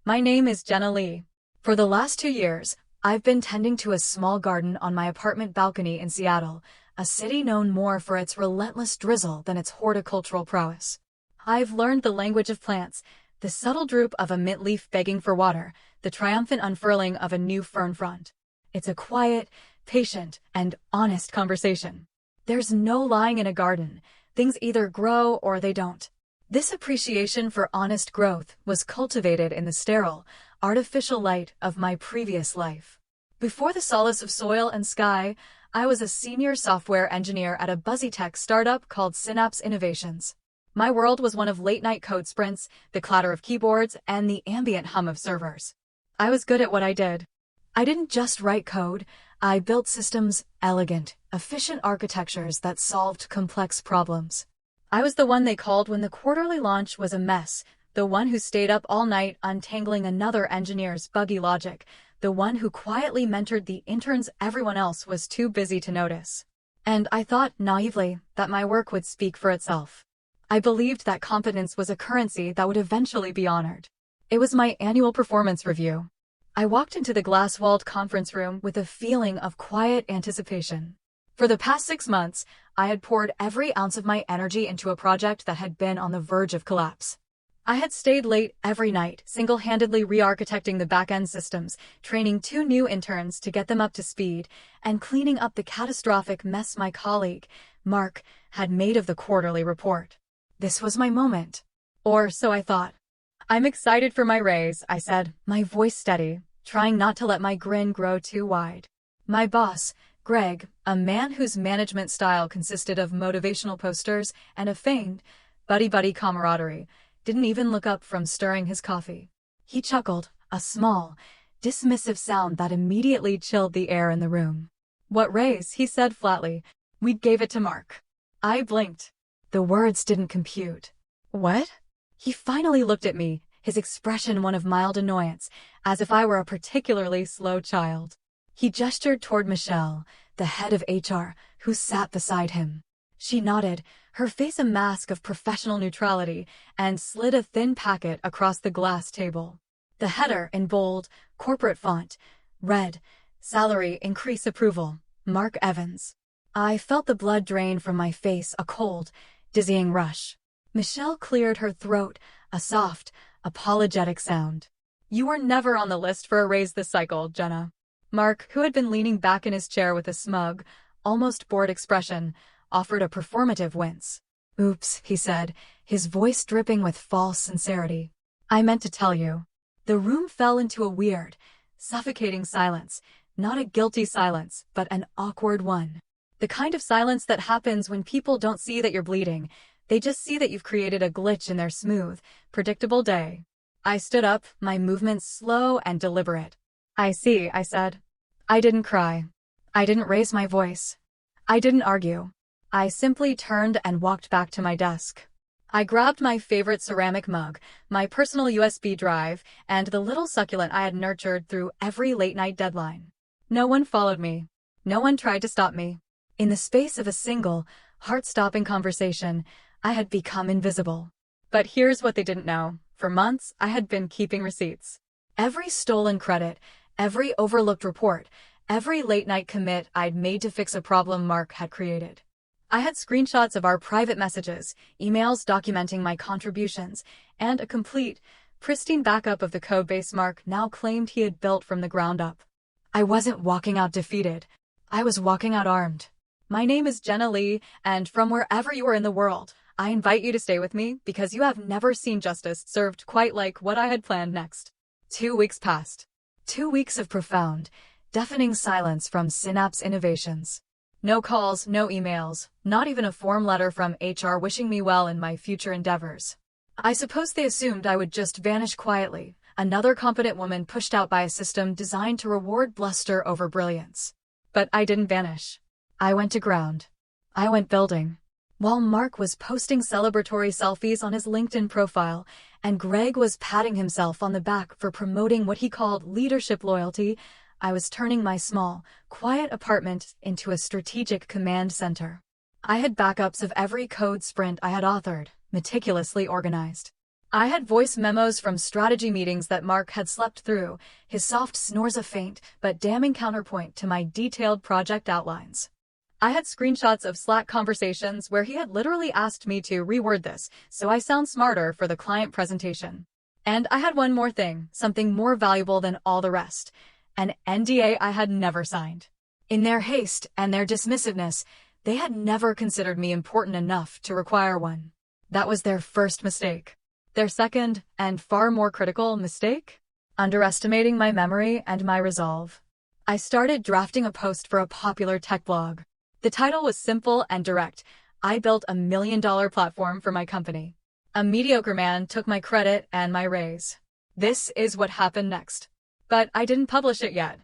My name is Jenna Lee. For the last 2 years, I've been tending to a small garden on my apartment balcony in Seattle, a city known more for its relentless drizzle than its horticultural prowess. I've learned the language of plants, the subtle droop of a mint leaf begging for water, the triumphant unfurling of a new fern frond. It's a quiet, patient, and honest conversation. There's no lying in a garden. Things either grow or they don't. This appreciation for honest growth was cultivated in the sterile, artificial light of my previous life. Before the solace of soil and sky, I was a senior software engineer at a buzzy tech startup called Synapse Innovations. My world was one of late-night code sprints, the clatter of keyboards, and the ambient hum of servers. I was good at what I did. I didn't just write code, I built systems, elegant, efficient architectures that solved complex problems. I was the one they called when the quarterly launch was a mess, the one who stayed up all night untangling another engineer's buggy logic, the one who quietly mentored the interns everyone else was too busy to notice. And I thought, naively, that my work would speak for itself. I believed that competence was a currency that would eventually be honored. It was my annual performance review. I walked into the glass-walled conference room with a feeling of quiet anticipation. For the past 6 months, I had poured every ounce of my energy into a project that had been on the verge of collapse. I had stayed late every night, single-handedly re-architecting the back-end systems, training 2 new interns to get them up to speed, and cleaning up the catastrophic mess my colleague, Mark, had made of the quarterly report. This was my moment. Or so I thought. "I'm excited for my raise," I said, my voice steady, trying not to let my grin grow too wide. My boss, Greg, a man whose management style consisted of motivational posters and a feigned, buddy-buddy camaraderie, didn't even look up from stirring his coffee. He chuckled, a small, dismissive sound that immediately chilled the air in the room. "What raise?" he said flatly. "We gave it to Mark." I blinked. The words didn't compute. "What?" He finally looked at me, his expression one of mild annoyance, as if I were a particularly slow child. He gestured toward Michelle, the head of HR, who sat beside him. She nodded, her face a mask of professional neutrality, and slid a thin packet across the glass table. The header, in bold, corporate font, read, "Salary increase approval, Mark Evans." I felt the blood drain from my face, a cold, dizzying rush. Michelle cleared her throat, a soft, apologetic sound. "You were never on the list for a raise this cycle, Jenna." Mark, who had been leaning back in his chair with a smug, almost bored expression, offered a performative wince. "Oops," he said, his voice dripping with false sincerity. "I meant to tell you." The room fell into a weird, suffocating silence, not a guilty silence, but an awkward one. The kind of silence that happens when people don't see that you're bleeding, they just see that you've created a glitch in their smooth, predictable day. I stood up, my movements slow and deliberate. "I see," I said. I didn't cry. I didn't raise my voice. I didn't argue. I simply turned and walked back to my desk. I grabbed my favorite ceramic mug, my personal USB drive, and the little succulent I had nurtured through every late-night deadline. No one followed me. No one tried to stop me. In the space of a single, heart-stopping conversation, I had become invisible. But here's what they didn't know. For months, I had been keeping receipts. Every stolen credit, every overlooked report, every late-night commit I'd made to fix a problem Mark had created. I had screenshots of our private messages, emails documenting my contributions, and a complete, pristine backup of the codebase Mark now claimed he had built from the ground up. I wasn't walking out defeated. I was walking out armed. My name is Jenna Lee, and from wherever you are in the world, I invite you to stay with me because you have never seen justice served quite like what I had planned next. 2 weeks passed. 2 weeks of profound, deafening silence from Synapse Innovations. No calls, no emails, not even a form letter from HR wishing me well in my future endeavors. I suppose they assumed I would just vanish quietly, another competent woman pushed out by a system designed to reward bluster over brilliance. But I didn't vanish. I went to ground. I went building. While Mark was posting celebratory selfies on his LinkedIn profile, and Greg was patting himself on the back for promoting what he called leadership loyalty, I was turning my small, quiet apartment into a strategic command center. I had backups of every code sprint I had authored, meticulously organized. I had voice memos from strategy meetings that Mark had slept through, his soft snores a faint but damning counterpoint to my detailed project outlines. I had screenshots of Slack conversations where he had literally asked me to reword this so I sound smarter for the client presentation. And I had one more thing, something more valuable than all the rest, an NDA I had never signed. In their haste and their dismissiveness, they had never considered me important enough to require one. That was their first mistake. Their second, and far more critical, mistake? Underestimating my memory and my resolve. I started drafting a post for a popular tech blog. The title was simple and direct. I built $1 million platform for my company. A mediocre man took my credit and my raise. This is what happened next. But I didn't publish it yet.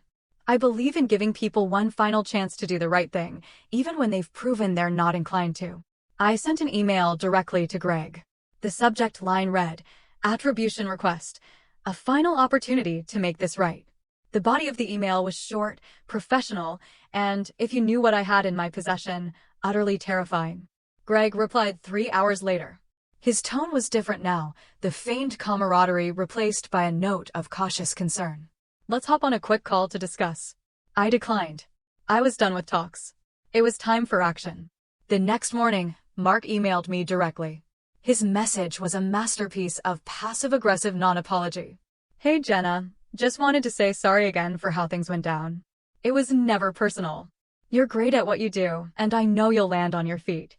I believe in giving people one final chance to do the right thing, even when they've proven they're not inclined to. I sent an email directly to Greg. The subject line read, "Attribution request. A final opportunity to make this right." The body of the email was short, professional, and, if you knew what I had in my possession, utterly terrifying. Greg replied 3 hours later. His tone was different now, the feigned camaraderie replaced by a note of cautious concern. "Let's hop on a quick call to discuss." I declined. I was done with talks. It was time for action. The next morning, Mark emailed me directly. His message was a masterpiece of passive-aggressive non-apology. "Hey Jenna, just wanted to say sorry again for how things went down. It was never personal. You're great at what you do, and I know you'll land on your feet."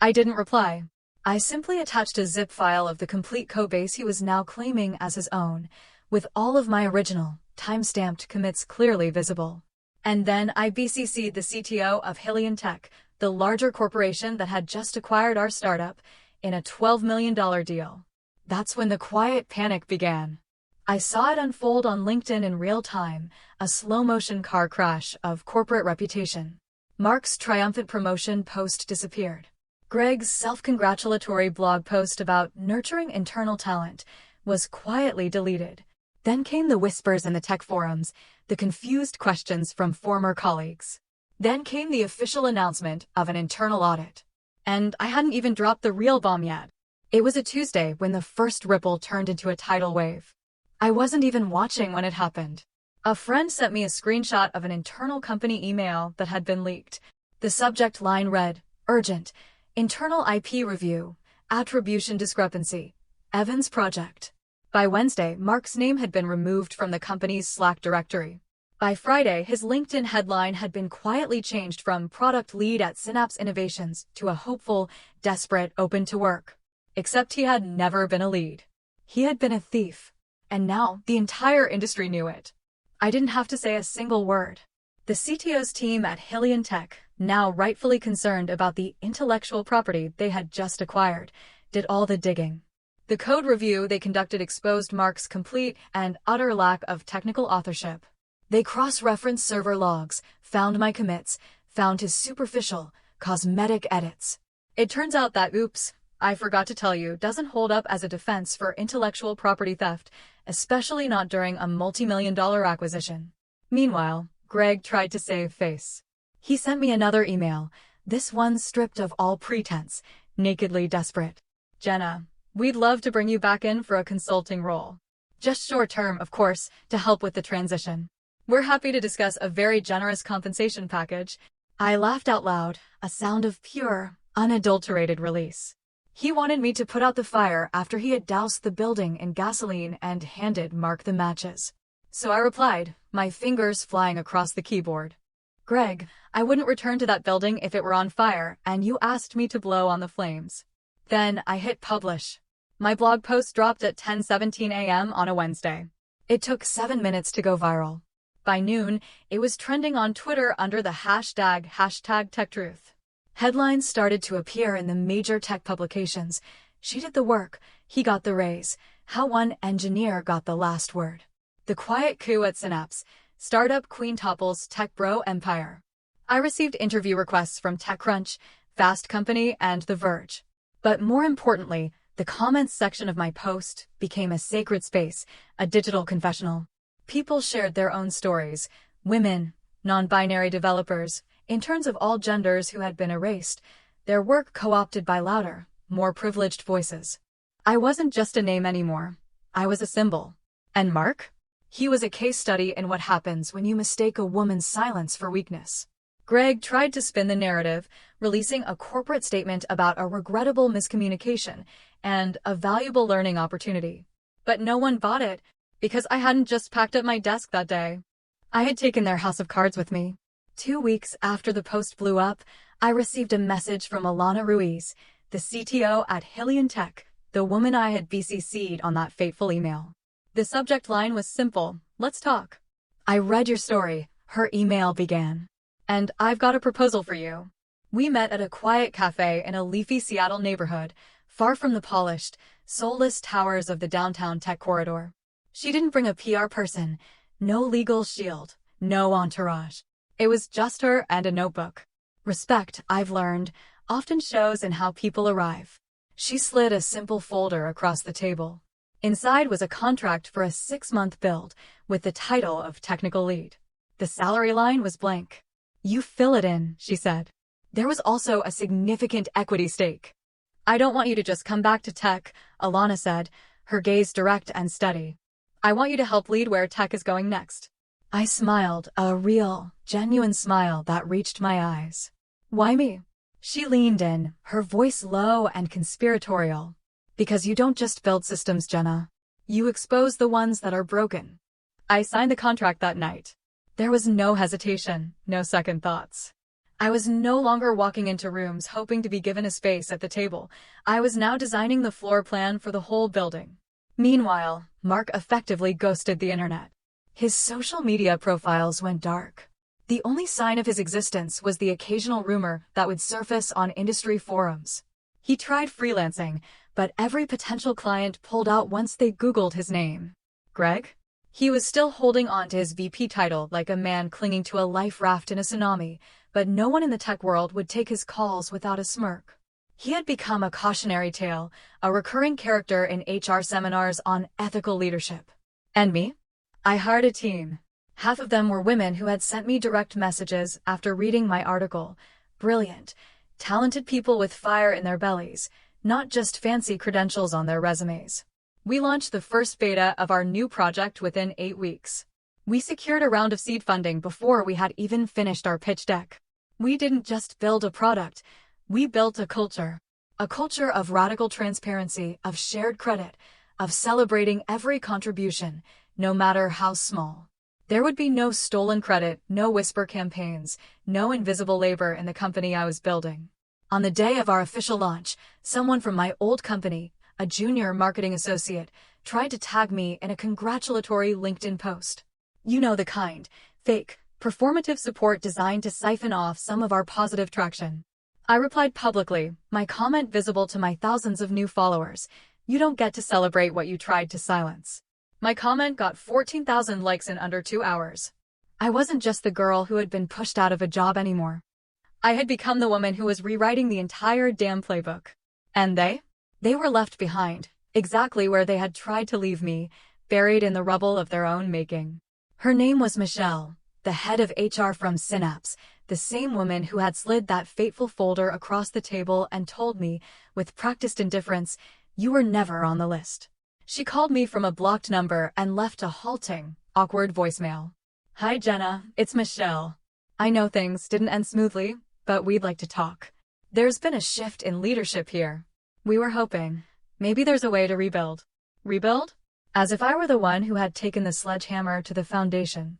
I didn't reply. I simply attached a zip file of the complete codebase he was now claiming as his own, with all of my original, time-stamped commits clearly visible. And then I BCC'd the CTO of Hillian Tech, the larger corporation that had just acquired our startup, in a $12 million deal. That's when the quiet panic began. I saw it unfold on LinkedIn in real time, a slow-motion car crash of corporate reputation. Mark's triumphant promotion post disappeared. Greg's self-congratulatory blog post about nurturing internal talent was quietly deleted. Then came the whispers in the tech forums, the confused questions from former colleagues. Then came the official announcement of an internal audit. And I hadn't even dropped the real bomb yet. It was a Tuesday when the first ripple turned into a tidal wave. I wasn't even watching when it happened. A friend sent me a screenshot of an internal company email that had been leaked. The subject line read, "Urgent. Internal IP review. Attribution discrepancy. Evans project." By Wednesday, Mark's name had been removed from the company's Slack directory. By Friday, his LinkedIn headline had been quietly changed from product lead at Synapse Innovations to a hopeful, desperate, open to work. Except he had never been a lead. He had been a thief. And now the entire industry knew it. I didn't have to say a single word. The CTO's team at Hillian Tech, now rightfully concerned about the intellectual property they had just acquired, did all the digging. The code review they conducted exposed Mark's complete and utter lack of technical authorship. They cross-referenced server logs, found my commits, found his superficial, cosmetic edits. It turns out that oops, I forgot to tell you, doesn't hold up as a defense for intellectual property theft, especially not during a multi-million-dollar acquisition. Meanwhile, Greg tried to save face. He sent me another email, this one stripped of all pretense, nakedly desperate. "Jenna, we'd love to bring you back in for a consulting role. Just short-term, of course, to help with the transition. We're happy to discuss a very generous compensation package." I laughed out loud, a sound of pure, unadulterated release. He wanted me to put out the fire after he had doused the building in gasoline and handed Mark the matches. So I replied, my fingers flying across the keyboard. "Greg, I wouldn't return to that building if it were on fire, and you asked me to blow on the flames." Then I hit publish. My blog post dropped at 10:17 a.m. on a Wednesday. It took 7 minutes to go viral. By noon, it was trending on Twitter under the hashtag #TechTruth. Headlines started to appear in the major tech publications. She did the work, he got the raise, how one engineer got the last word. The quiet coup at Synapse, startup queen topples tech bro empire. I received interview requests from TechCrunch, Fast Company, and The Verge. But more importantly, the comments section of my post became a sacred space, a digital confessional. People shared their own stories, women, non-binary developers, interns of all genders who had been erased, their work co-opted by louder, more privileged voices. I wasn't just a name anymore. I was a symbol. And Mark? He was a case study in what happens when you mistake a woman's silence for weakness. Greg tried to spin the narrative, releasing a corporate statement about a regrettable miscommunication and a valuable learning opportunity. But no one bought it, because I hadn't just packed up my desk that day. I had taken their house of cards with me. 2 weeks after the post blew up, I received a message from Alana Ruiz, the CTO at Hillian Tech, the woman I had BCC'd on that fateful email. The subject line was simple: let's talk. I read your story, her email began. And I've got a proposal for you. We met at a quiet cafe in a leafy Seattle neighborhood, far from the polished, soulless towers of the downtown tech corridor. She didn't bring a PR person, no legal shield, no entourage. It was just her and a notebook. Respect, I've learned, often shows in how people arrive. She slid a simple folder across the table. Inside was a contract for a 6-month build with the title of technical lead. The salary line was blank. You fill it in, she said. There was also a significant equity stake. I don't want you to just come back to tech, Alana said, her gaze direct and steady. I want you to help lead where tech is going next. I smiled, a real, genuine smile that reached my eyes. Why me? She leaned in, her voice low and conspiratorial. Because you don't just build systems, Jenna. You expose the ones that are broken. I signed the contract that night. There was no hesitation, no second thoughts. I was no longer walking into rooms hoping to be given a space at the table. I was now designing the floor plan for the whole building. Meanwhile, Mark effectively ghosted the internet. His social media profiles went dark. The only sign of his existence was the occasional rumor that would surface on industry forums. He tried freelancing, but every potential client pulled out once they Googled his name. Greg? He was still holding on to his VP title like a man clinging to a life raft in a tsunami, but no one in the tech world would take his calls without a smirk. He had become a cautionary tale, a recurring character in HR seminars on ethical leadership. And me? I hired a team. Half of them were women who had sent me direct messages after reading my article. Brilliant, talented people with fire in their bellies, not just fancy credentials on their resumes. We launched the first beta of our new project within 8 weeks. We secured a round of seed funding before we had even finished our pitch deck. We didn't just build a product, we built a culture. A culture of radical transparency, of shared credit, of celebrating every contribution, no matter how small. There would be no stolen credit, no whisper campaigns, no invisible labor in the company I was building. On the day of our official launch, someone from my old company, a junior marketing associate, tried to tag me in a congratulatory LinkedIn post. You know the kind, fake, performative support designed to siphon off some of our positive traction. I replied publicly, my comment visible to my thousands of new followers: you don't get to celebrate what you tried to silence. My comment got 14,000 likes in under 2 hours. I wasn't just the girl who had been pushed out of a job anymore. I had become the woman who was rewriting the entire damn playbook. And they were left behind, exactly where they had tried to leave me, buried in the rubble of their own making. Her name was Michelle, the head of HR from Synapse, the same woman who had slid that fateful folder across the table and told me, with practiced indifference, you were never on the list. She called me from a blocked number and left a halting, awkward voicemail. Hi Jenna, it's Michelle. I know things didn't end smoothly, but we'd like to talk. There's been a shift in leadership here. We were hoping, maybe there's a way to rebuild. Rebuild? As if I were the one who had taken the sledgehammer to the foundation.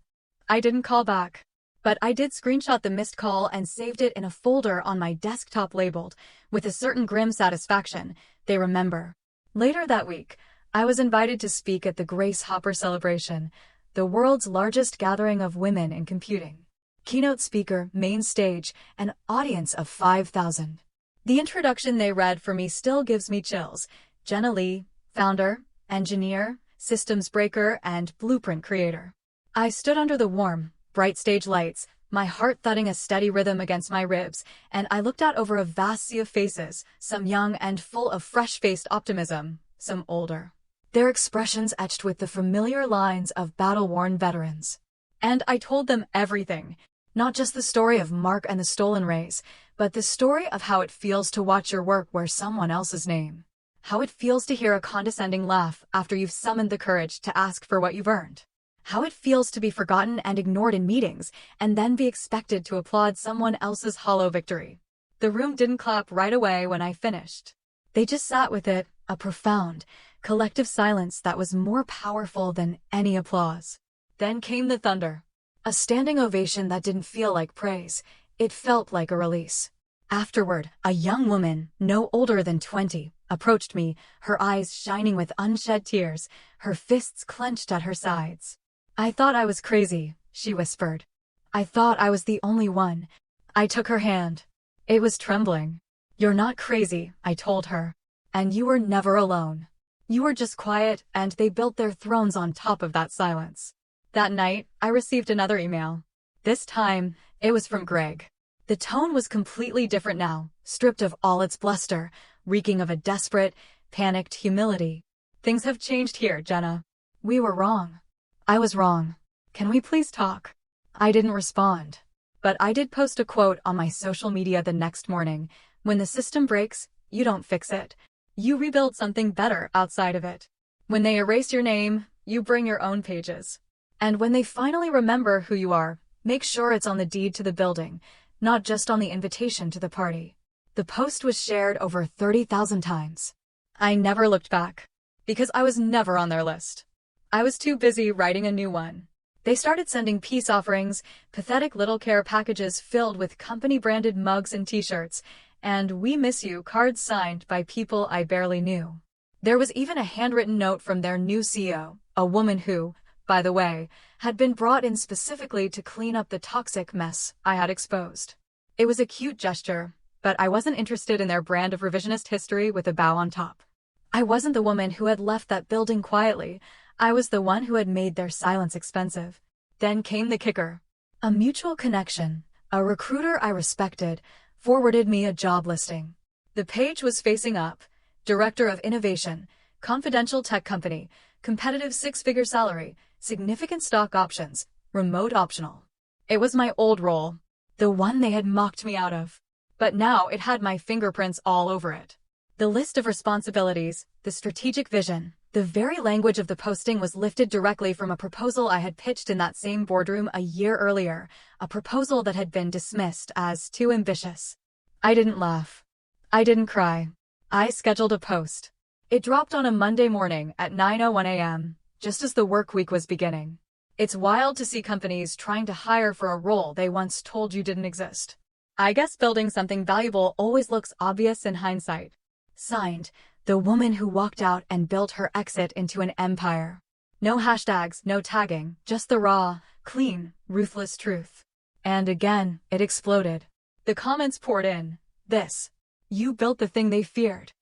I didn't call back, but I did screenshot the missed call and saved it in a folder on my desktop labeled, with a certain grim satisfaction, they remember. Later that week, I was invited to speak at the Grace Hopper celebration, the world's largest gathering of women in computing. Keynote speaker, main stage, an audience of 5,000. The introduction they read for me still gives me chills. Jenna Lee, founder, engineer, systems breaker, and blueprint creator. I stood under the warm, bright stage lights, my heart thudding a steady rhythm against my ribs, and I looked out over a vast sea of faces, some young and full of fresh-faced optimism, some older. Their expressions etched with the familiar lines of battle-worn veterans. And I told them everything, not just the story of Mark and the stolen raise, but the story of how it feels to watch your work wear someone else's name. How it feels to hear a condescending laugh after you've summoned the courage to ask for what you've earned. How it feels to be forgotten and ignored in meetings, and then be expected to applaud someone else's hollow victory. The room didn't clap right away when I finished. They just sat with it, a profound, collective silence that was more powerful than any applause. Then came the thunder. A standing ovation that didn't feel like praise. It felt like a release. Afterward, a young woman, no older than 20, approached me, her eyes shining with unshed tears, her fists clenched at her sides. "I thought I was crazy," she whispered. "I thought I was the only one." I took her hand. It was trembling. "You're not crazy," I told her. "And you were never alone. You were just quiet, and they built their thrones on top of that silence." That night, I received another email. This time, it was from Greg. The tone was completely different now, stripped of all its bluster, reeking of a desperate, panicked humility. "Things have changed here, Jenna. We were wrong. I was wrong. Can we please talk?" I didn't respond. But I did post a quote on my social media the next morning. "When the system breaks, you don't fix it. You rebuild something better outside of it. When they erase your name, you bring your own pages. And when they finally remember who you are, make sure it's on the deed to the building, not just on the invitation to the party." The post was shared over 30,000 times. I never looked back, because I was never on their list. I was too busy writing a new one. They started sending peace offerings, pathetic little care packages filled with company-branded mugs and t-shirts, and "We miss you" cards signed by people I barely knew. There was even a handwritten note from their new CEO, a woman who, by the way, had been brought in specifically to clean up the toxic mess I had exposed. It was a cute gesture, but I wasn't interested in their brand of revisionist history with a bow on top. I wasn't the woman who had left that building quietly. I was the one who had made their silence expensive. Then came the kicker. A mutual connection, a recruiter I respected, forwarded me a job listing. The page was facing up: Director of Innovation, confidential tech company, competitive 6-figure salary, significant stock options, remote optional. It was my old role, the one they had mocked me out of. But now it had my fingerprints all over it. The list of responsibilities, the strategic vision, the very language of the posting was lifted directly from a proposal I had pitched in that same boardroom a year earlier, a proposal that had been dismissed as too ambitious. I didn't laugh. I didn't cry. I scheduled a post. It dropped on a Monday morning at 9:01 a.m., just as the work week was beginning. It's wild to see companies trying to hire for a role they once told you didn't exist. I guess building something valuable always looks obvious in hindsight. Signed, the woman who walked out and built her exit into an empire. No hashtags, no tagging, just the raw, clean, ruthless truth. And again, it exploded. The comments poured in. "This. You built the thing they feared.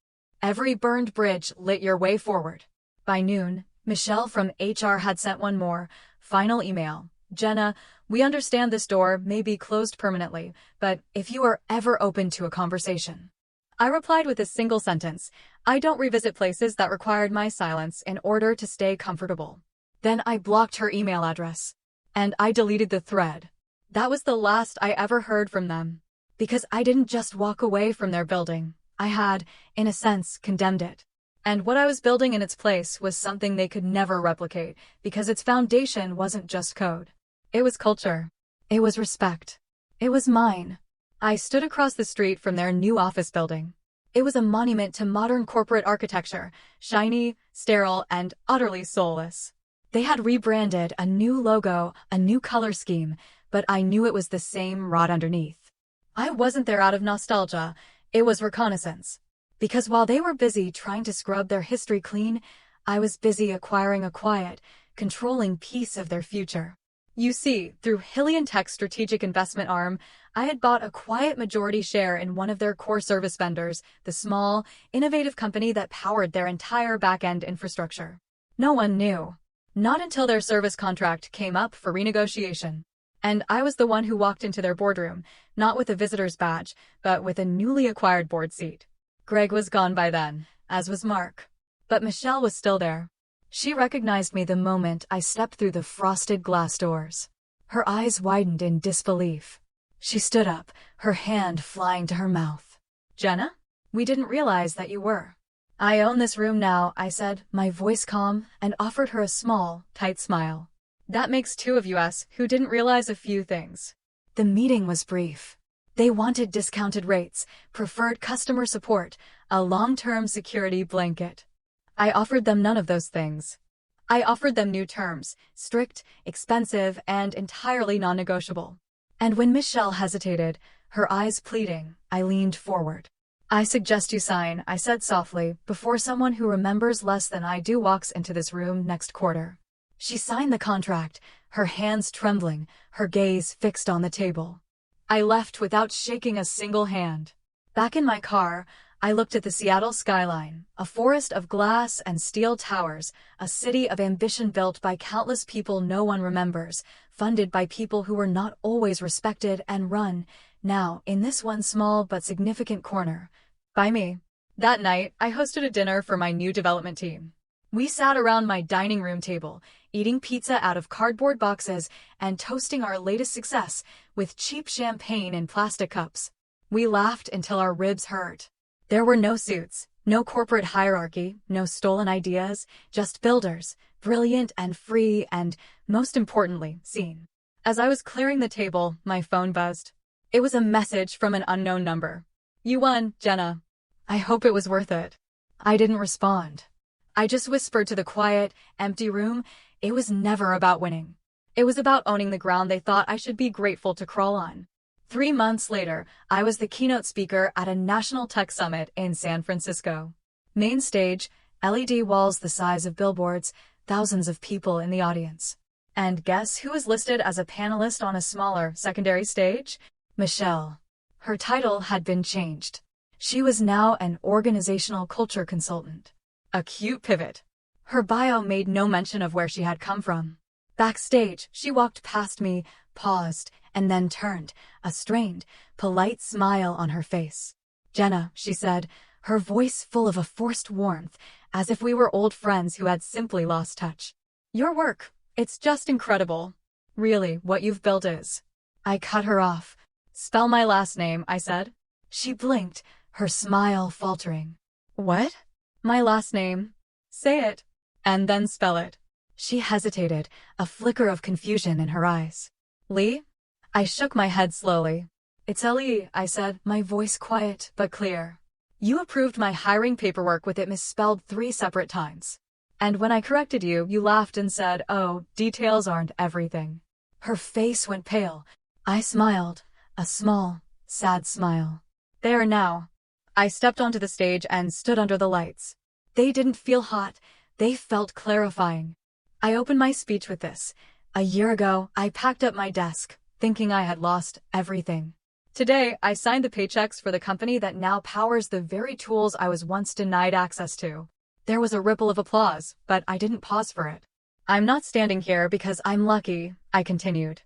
Every burned bridge lit your way forward." By noon, Michelle from HR had sent one more, final email. "Jenna, we understand this door may be closed permanently, but if you are ever open to a conversation." I replied with a single sentence: "I don't revisit places that required my silence in order to stay comfortable." Then I blocked her email address. And I deleted the thread. That was the last I ever heard from them. Because I didn't just walk away from their building. I had, in a sense, condemned it. And what I was building in its place was something they could never replicate, because its foundation wasn't just code. It was culture. It was respect. It was mine. I stood across the street from their new office building. It was a monument to modern corporate architecture, shiny, sterile, and utterly soulless. They had rebranded, a new logo, a new color scheme, but I knew it was the same rot underneath. I wasn't there out of nostalgia. It was reconnaissance. Because while they were busy trying to scrub their history clean, I was busy acquiring a quiet, controlling piece of their future. You see, through Hillian Tech's strategic investment arm, I had bought a quiet majority share in one of their core service vendors, the small, innovative company that powered their entire back-end infrastructure. No one knew. Not until their service contract came up for renegotiation. And I was the one who walked into their boardroom, not with a visitor's badge, but with a newly acquired board seat. Greg was gone by then, as was Mark. But Michelle was still there. She recognized me the moment I stepped through the frosted glass doors. Her eyes widened in disbelief. She stood up, her hand flying to her mouth. "Jenna? We didn't realize that you were." I own this room now, I said, my voice calm, and offered her a small, tight smile. That makes two of us who didn't realize a few things. The meeting was brief. They wanted discounted rates, preferred customer support, a long-term security blanket. I offered them none of those things. I offered them new terms, strict, expensive, and entirely non-negotiable. And when Michelle hesitated, her eyes pleading, I leaned forward. I suggest you sign, I said softly, before someone who remembers less than I do walks into this room next quarter. She signed the contract, her hands trembling, her gaze fixed on the table. I left without shaking a single hand. Back in my car, I looked at the Seattle skyline, a forest of glass and steel towers, a city of ambition built by countless people no one remembers, funded by people who were not always respected and run, now, in this one small but significant corner, by me. That night, I hosted a dinner for my new development team. We sat around my dining room table, eating pizza out of cardboard boxes and toasting our latest success with cheap champagne in plastic cups. We laughed until our ribs hurt. There were no suits, no corporate hierarchy, no stolen ideas, just builders, brilliant and free and, most importantly, seen. As I was clearing the table, my phone buzzed. It was a message from an unknown number. You won, Jenna. I hope it was worth it. I didn't respond. I just whispered to the quiet, empty room, it was never about winning. It was about owning the ground they thought I should be grateful to crawl on. 3 months later, I was the keynote speaker at a national tech summit in San Francisco. Main stage, LED walls the size of billboards, thousands of people in the audience. And guess who was listed as a panelist on a smaller, secondary stage? Michelle. Her title had been changed. She was now an organizational culture consultant. A cute pivot. Her bio made no mention of where she had come from. Backstage, she walked past me, paused, and then turned, a strained, polite smile on her face. Jenna, she said, her voice full of a forced warmth, as if we were old friends who had simply lost touch. Your work, it's just incredible. Really, what you've built is. I cut her off. Spell my last name, I said. She blinked, her smile faltering. What? My last name. Say it. And then spell it. She hesitated, a flicker of confusion in her eyes. Lee? I shook my head slowly. It's L.E., I said, my voice quiet but clear. You approved my hiring paperwork with it misspelled 3 separate times. And when I corrected you, you laughed and said, oh, details aren't everything. Her face went pale. I smiled, a small, sad smile. There now. I stepped onto the stage and stood under the lights. They didn't feel hot, they felt clarifying. I opened my speech with this. A year ago, I packed up my desk, thinking I had lost everything. Today, I signed the paychecks for the company that now powers the very tools I was once denied access to. There was a ripple of applause, but I didn't pause for it. I'm not standing here because I'm lucky, I continued.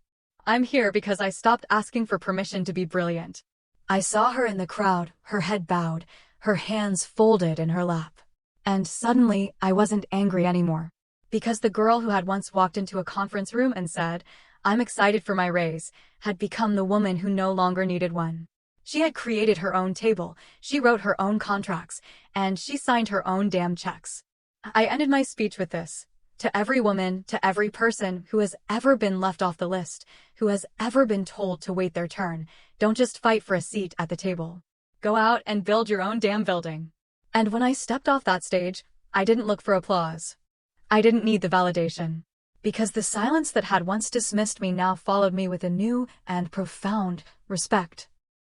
I'm here because I stopped asking for permission to be brilliant. I saw her in the crowd, her head bowed, her hands folded in her lap. And suddenly, I wasn't angry anymore. Because the girl who had once walked into a conference room and said, I'm excited for my raise, had become the woman who no longer needed one. She had created her own table, she wrote her own contracts, and she signed her own damn checks. I ended my speech with this. To every woman, to every person who has ever been left off the list, who has ever been told to wait their turn, don't just fight for a seat at the table. Go out and build your own damn building. And when I stepped off that stage, I didn't look for applause. I didn't need the validation. Because the silence that had once dismissed me now followed me with a new and profound respect.